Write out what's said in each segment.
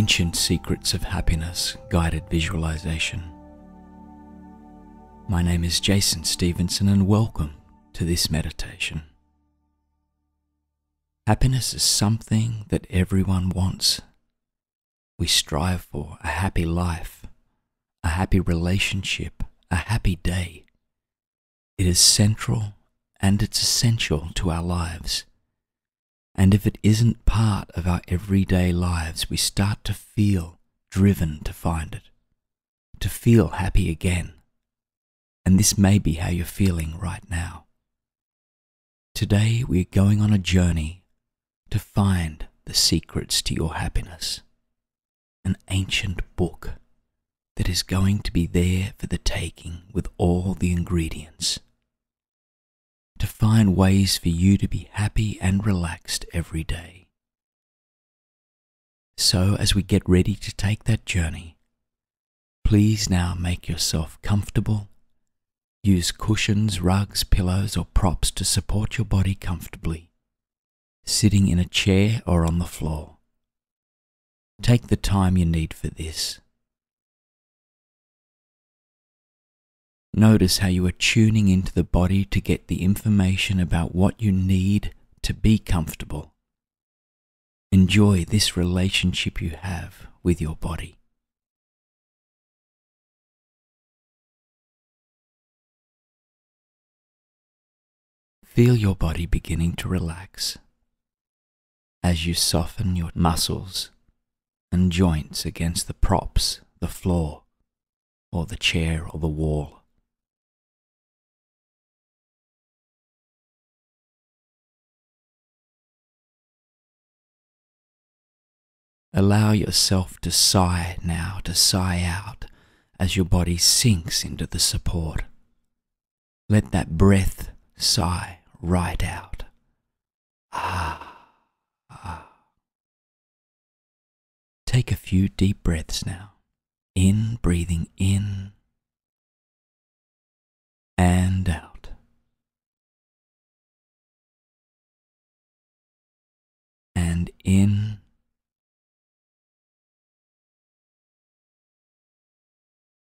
Ancient Secrets of Happiness Guided Visualization. My name is Stephenson and welcome to this meditation. Happiness is something that everyone wants. We strive for a happy life, a happy relationship, a happy day. It is central and it's essential to our lives. And if it isn't part of our everyday lives, we start to feel driven to find it, to feel happy again. And this may be how you're feeling right now. Today we're going on a journey to find the secrets to your happiness. An ancient book that is going to be there for the taking with all the ingredients. To find ways for you to be happy and relaxed every day. So as we get ready to take that journey, please now make yourself comfortable. Use cushions, rugs, pillows or props to support your body comfortably, sitting in a chair or on the floor. Take the time you need for this. Notice how you are tuning into the body to get the information about what you need to be comfortable. Enjoy this relationship you have with your body. Feel your body beginning to relax as you soften your muscles and joints against the props, the floor, or the chair or the wall. Allow yourself to sigh now, to sigh out as your body sinks into the support. Let that breath sigh right out. Take a few deep breaths now. In, breathing in and out. And in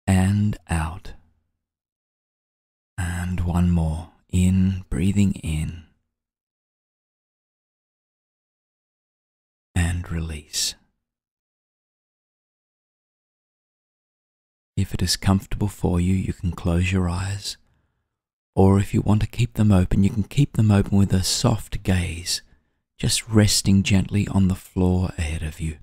and out. And one more. In, breathing in and release. If it is comfortable for you, you can close your eyes, or if you want to keep them open, you can keep them open with a soft gaze, just resting gently on the floor ahead of you.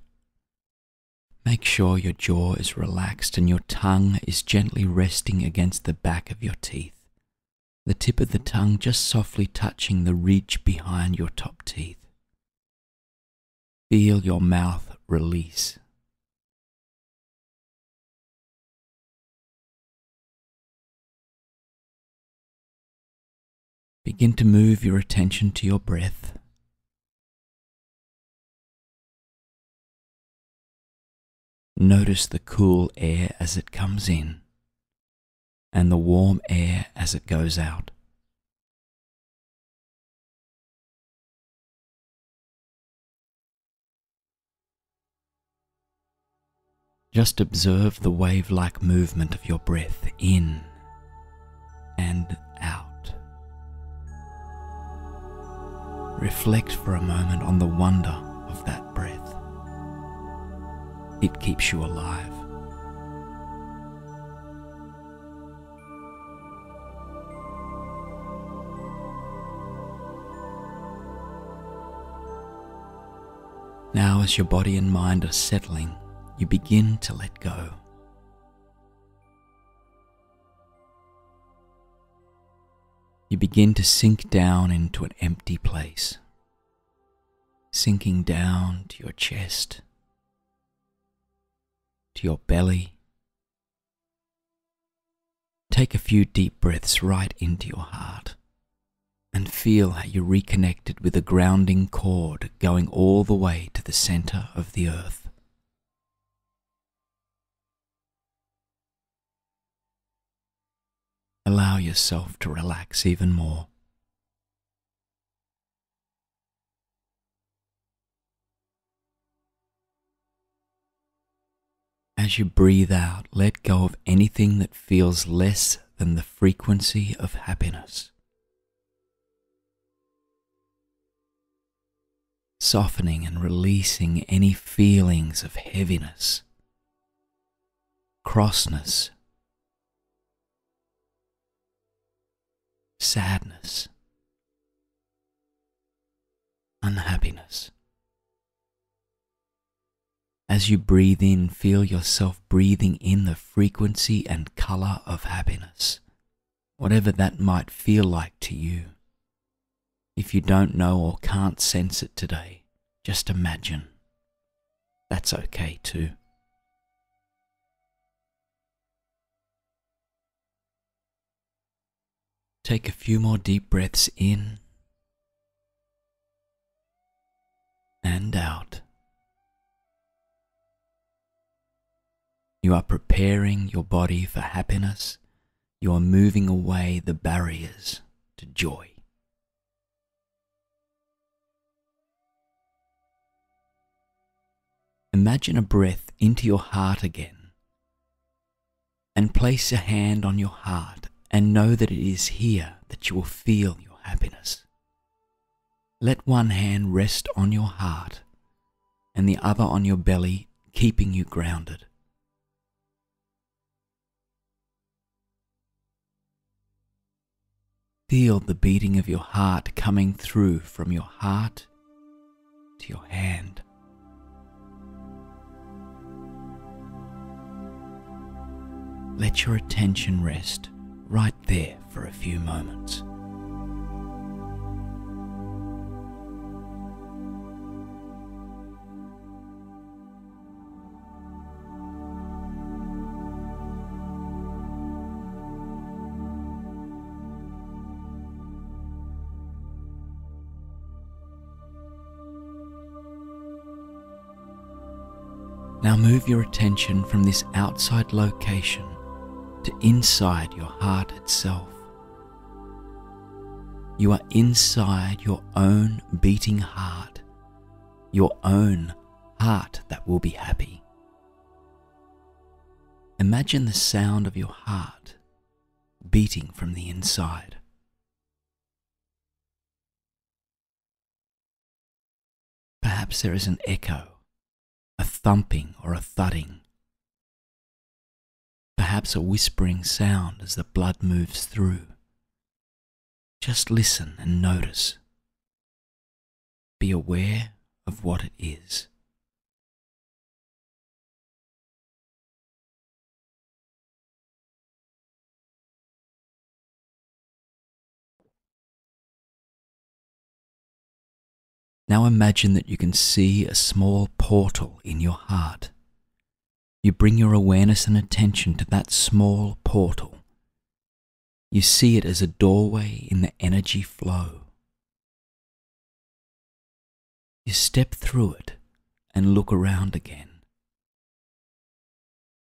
Make sure your jaw is relaxed and your tongue is gently resting against the back of your teeth. The tip of the tongue just softly touching the ridge behind your top teeth. Feel your mouth release. Begin to move your attention to your breath. Notice the cool air as it comes in and the warm air as it goes out. Just observe the wave-like movement of your breath in and out. Reflect for a moment on the wonder of that breath. It keeps you alive. Now, as your body and mind are settling, you begin to let go. You begin to sink down into an empty place, sinking down to your chest, to your belly. Take a few deep breaths right into your heart. And feel how you're reconnected with a grounding cord going all the way to the center of the earth. Allow yourself to relax even more. As you breathe out, let go of anything that feels less than the frequency of happiness. Softening and releasing any feelings of heaviness, crossness, sadness, unhappiness. As you breathe in, feel yourself breathing in the frequency and color of happiness, whatever that might feel like to you. If you don't know or can't sense it today, just imagine. That's okay too. Take a few more deep breaths in and out. You are preparing your body for happiness. You are moving away the barriers to joy. Imagine a breath into your heart again, and place a hand on your heart and know that it is here that you will feel your happiness. Let one hand rest on your heart and the other on your belly, keeping you grounded. Feel the beating of your heart coming through from your heart to your hand. Let your attention rest right there for a few moments. Now move your attention from this outside location to inside your heart itself. You are inside your own beating heart, your own heart that will be happy. Imagine the sound of your heart beating from the inside. Perhaps there is an echo, a thumping or a thudding. Perhaps a whispering sound as the blood moves through. Just listen and notice. Be aware of what it is. Now imagine that you can see a small portal in your heart. You bring your awareness and attention to that small portal. You see it as a doorway in the energy flow. You step through it and look around again.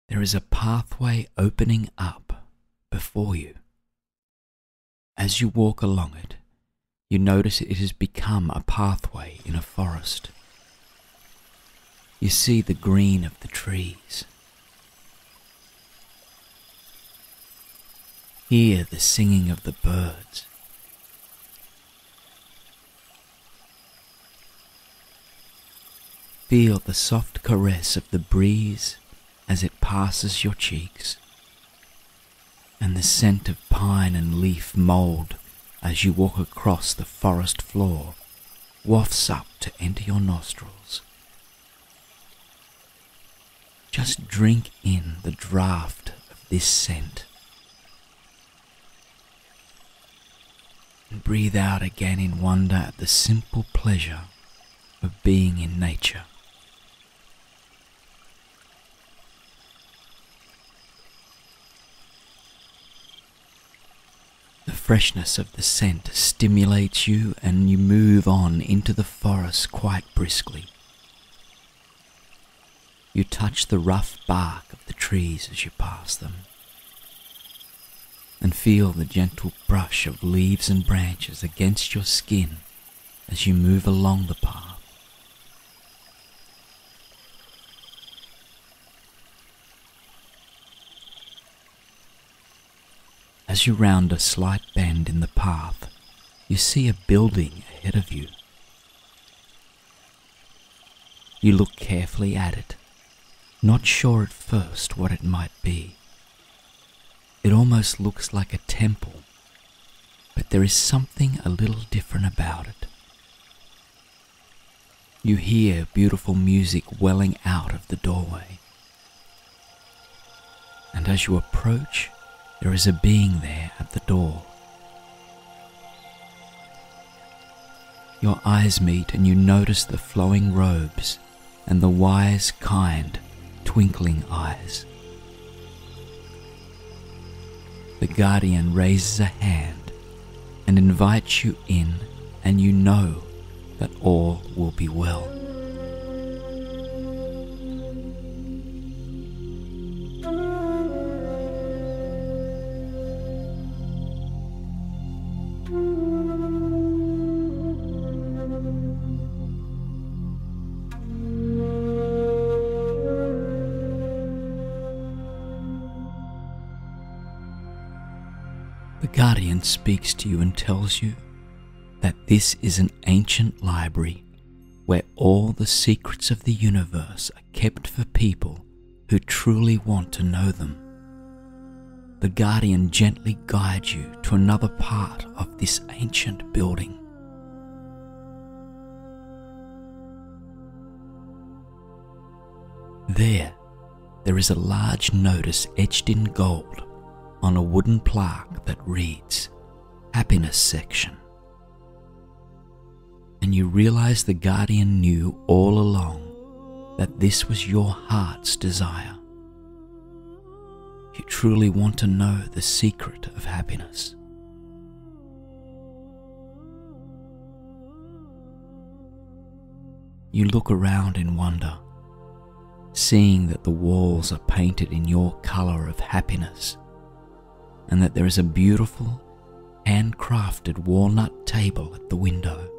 There is a pathway opening up before you. As you walk along it, you notice it has become a pathway in a forest. You see the green of the trees. Hear the singing of the birds. Feel the soft caress of the breeze as it passes your cheeks, and the scent of pine and leaf mould as you walk across the forest floor wafts up to enter your nostrils. Just drink in the draft of this scent. And breathe out again in wonder at the simple pleasure of being in nature. The freshness of the scent stimulates you, and you move on into the forest quite briskly. You touch the rough bark of the trees as you pass them, and feel the gentle brush of leaves and branches against your skin as you move along the path. As you round a slight bend in the path, you see a building ahead of you. You look carefully at it, not sure at first what it might be. It almost looks like a temple, but there is something a little different about it. You hear beautiful music welling out of the doorway. And as you approach, there is a being there at the door. Your eyes meet and you notice the flowing robes and the wise, kind, twinkling eyes. The guardian raises a hand and invites you in, and you know that all will be well. The guardian speaks to you and tells you that this is an ancient library where all the secrets of the universe are kept for people who truly want to know them. The guardian gently guides you to another part of this ancient building. There is a large notice etched in gold on a wooden plaque that reads, Happiness Section. And you realize the guardian knew all along that this was your heart's desire. You truly want to know the secret of happiness. You look around in wonder, seeing that the walls are painted in your color of happiness, and that there is a beautiful, handcrafted walnut table at the window.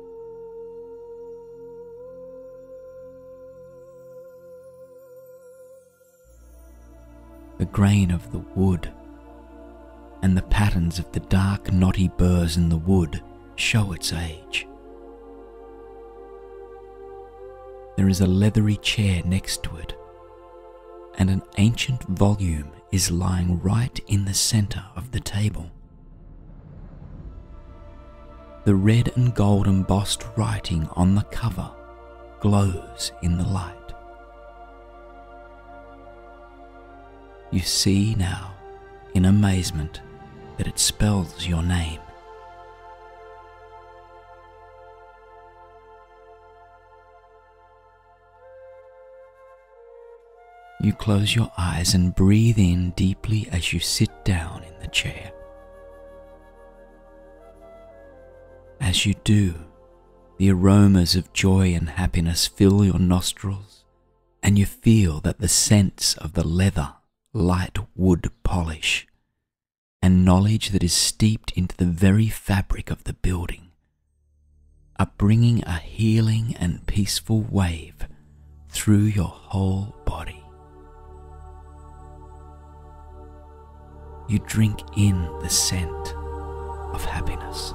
The grain of the wood and the patterns of the dark knotty burrs in the wood show its age. There is a leathery chair next to it, and an ancient volume is lying right in the center of the table. The red and gold embossed writing on the cover glows in the light. You see now, in amazement, that it spells your name. You close your eyes and breathe in deeply as you sit down in the chair. As you do, the aromas of joy and happiness fill your nostrils, and you feel that the scents of the leather, light wood polish, and knowledge that is steeped into the very fabric of the building are bringing a healing and peaceful wave through your whole body. You drink in the scent of happiness.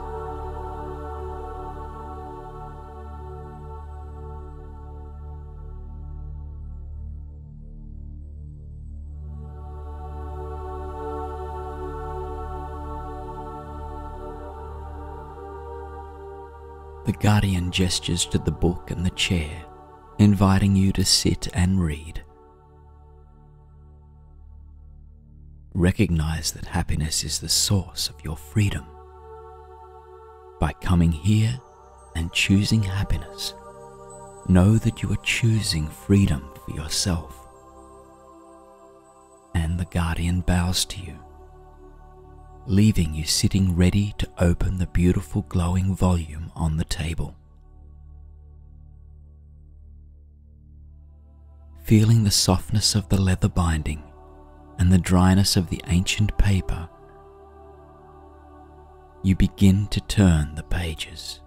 The guardian gestures to the book and the chair, inviting you to sit and read. Recognize that happiness is the source of your freedom. By coming here and choosing happiness, know that you are choosing freedom for yourself. And the guardian bows to you, leaving you sitting ready to open the beautiful glowing volume on the table. Feeling the softness of the leather binding and the dryness of the ancient paper, you begin to turn the pages.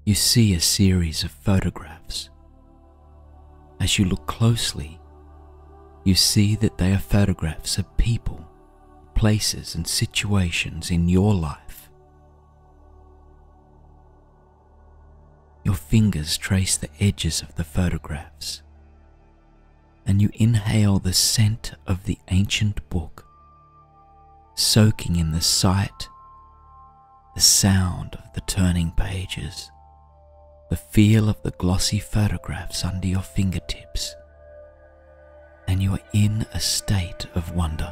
You see a series of photographs. As you look closely, You see that they are photographs of people, places, and situations in your life. Your fingers trace the edges of the photographs, and you inhale the scent of the ancient book, soaking in the sight, the sound of the turning pages, the feel of the glossy photographs under your fingertips, and you are in a state of wonder.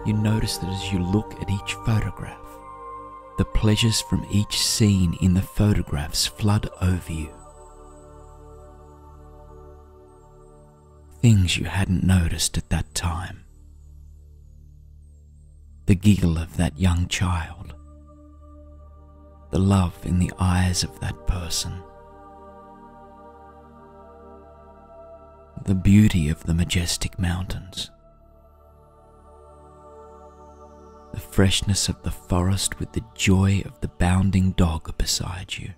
You notice that as you look at each photograph, the pleasures from each scene in the photographs flood over you. Things you hadn't noticed at that time. The giggle of that young child, the love in the eyes of that person, the beauty of the majestic mountains, the freshness of the forest with the joy of the bounding dog beside you.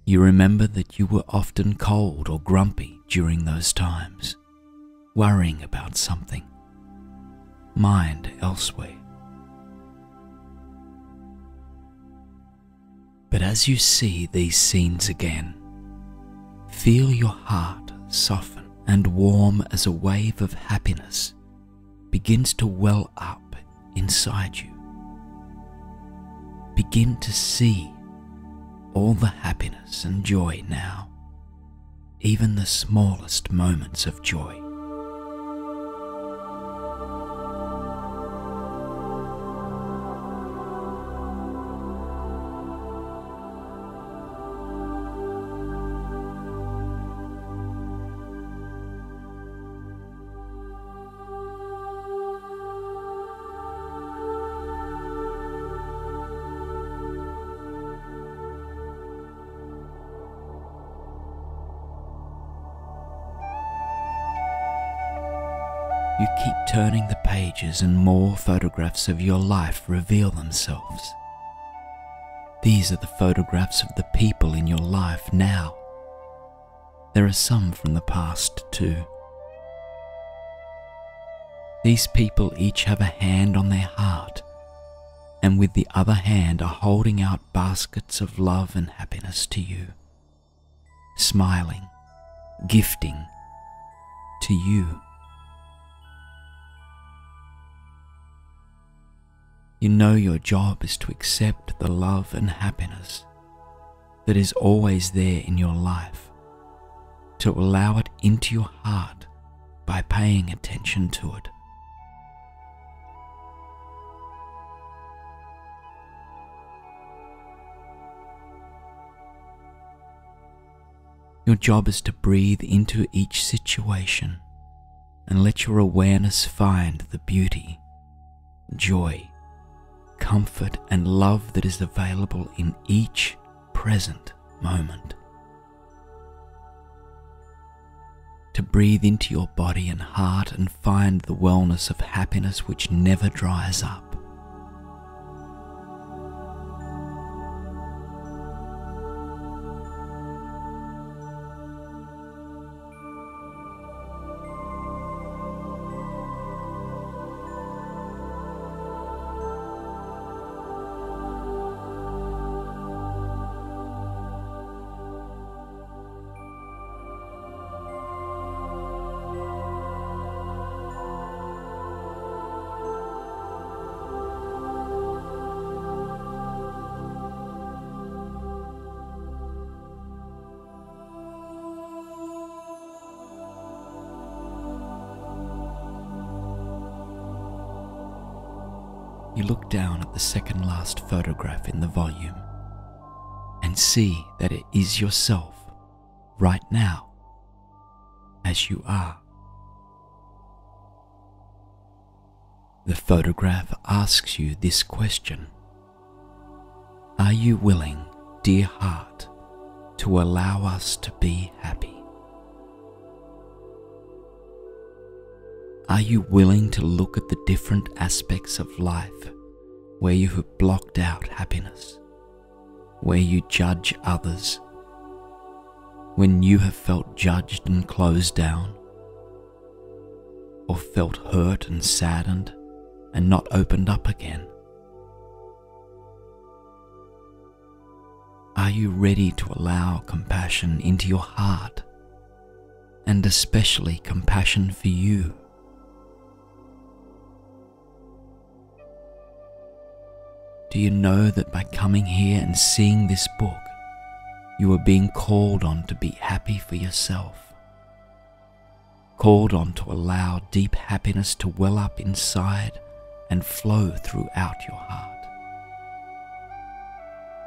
You remember that you were often cold or grumpy during those times, worrying about something, mind elsewhere. But as you see these scenes again, feel your heart soften and warm as a wave of happiness begins to well up inside you. Begin to see all the happiness and joy now, even the smallest moments of joy. You keep turning the pages and more photographs of your life reveal themselves. These are the photographs of the people in your life now. There are some from the past too. These people each have a hand on their heart, and with the other hand are holding out baskets of love and happiness to you, smiling, gifting to you. You know your job is to accept the love and happiness that is always there in your life, to allow it into your heart by paying attention to it. Your job is to breathe into each situation and let your awareness find the beauty, joy, comfort and love that is available in each present moment. To breathe into your body and heart and find the wellness of happiness which never dries up. you look down at the second last photograph in the volume and see that it is yourself right now, as you are. The photograph asks you this question: are you willing, dear heart, to allow us to be happy? Are you willing to look at the different aspects of life where you have blocked out happiness, where you judge others, when you have felt judged and closed down, or felt hurt and saddened and not opened up again? Are you ready to allow compassion into your heart, and especially compassion for you? Do you know that by coming here and seeing this book, you are being called on to be happy for yourself? Called on to allow deep happiness to well up inside and flow throughout your heart.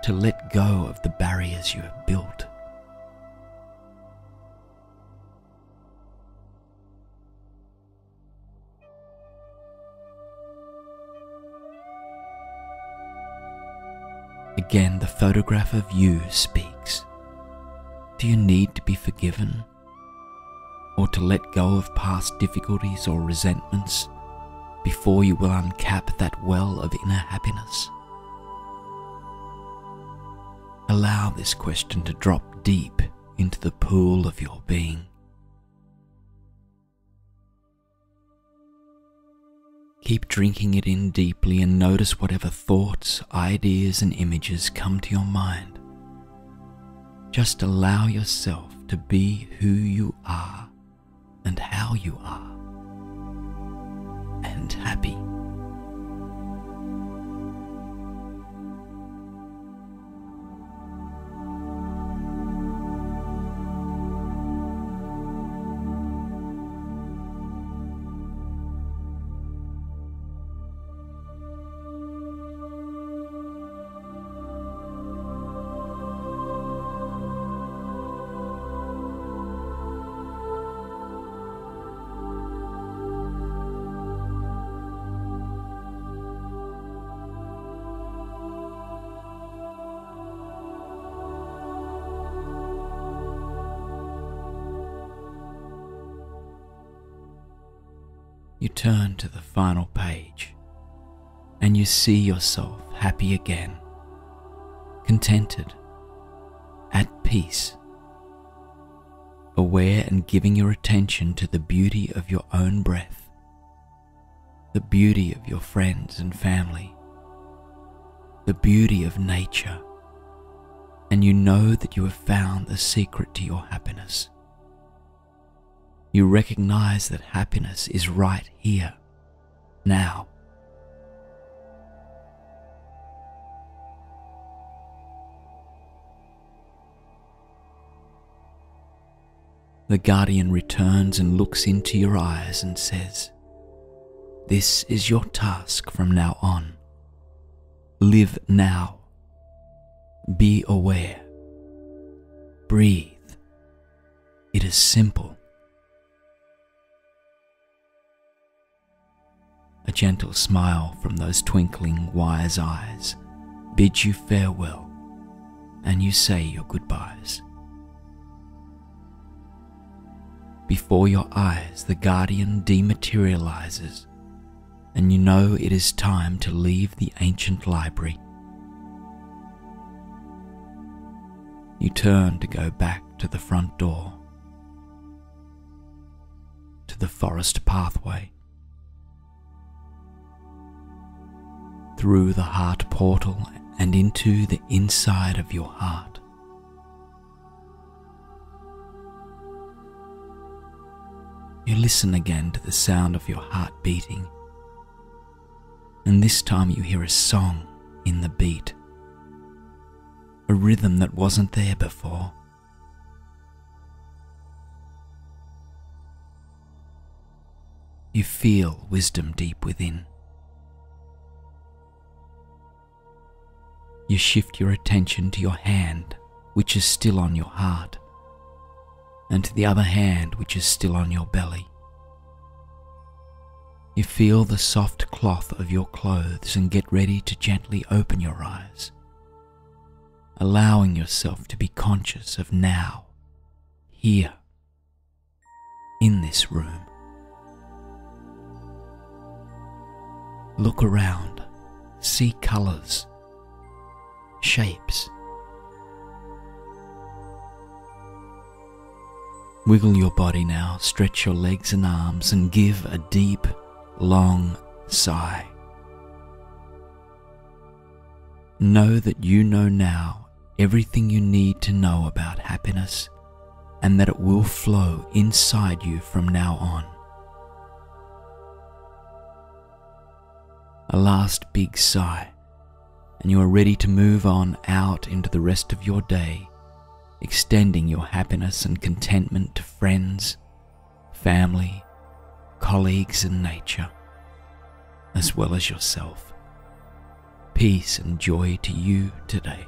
To let go of the barriers you have built. Again, the photograph of you speaks. Do you need to be forgiven, or to let go of past difficulties or resentments before you will uncap that well of inner happiness? Allow this question to drop deep into the pool of your being. Keep drinking it in deeply and notice whatever thoughts, ideas and images come to your mind. Just allow yourself to be who you are and how you are, and happy. You turn to the final page and you see yourself happy again, contented, at peace, aware and giving your attention to the beauty of your own breath, the beauty of your friends and family, the beauty of nature, and you know that you have found the secret to your happiness. You recognize that happiness is right here, now. The guardian returns and looks into your eyes and says, "This is your task from now on. Live now. Be aware. Breathe. It is simple." A gentle smile from those twinkling, wise eyes bids you farewell, and you say your goodbyes. Before your eyes, the guardian dematerializes, and you know it is time to leave the ancient library. You turn to go back to the front door, to the forest pathway, through the heart portal and into the inside of your heart. You listen again to the sound of your heart beating, and this time you hear a song in the beat, a rhythm that wasn't there before. You feel wisdom deep within. You shift your attention to your hand, which is still on your heart, and to the other hand, which is still on your belly. You feel the soft cloth of your clothes and get ready to gently open your eyes, allowing yourself to be conscious of now, here, in this room. Look around, see colours, shapes. Wiggle your body now, stretch your legs and arms, and give a deep, long sigh. Know that you know now everything you need to know about happiness, and that it will flow inside you from now on. A last big sigh, and you are ready to move on out into the rest of your day, extending your happiness and contentment to friends, family, colleagues and nature, as well as yourself. Peace and joy to you today.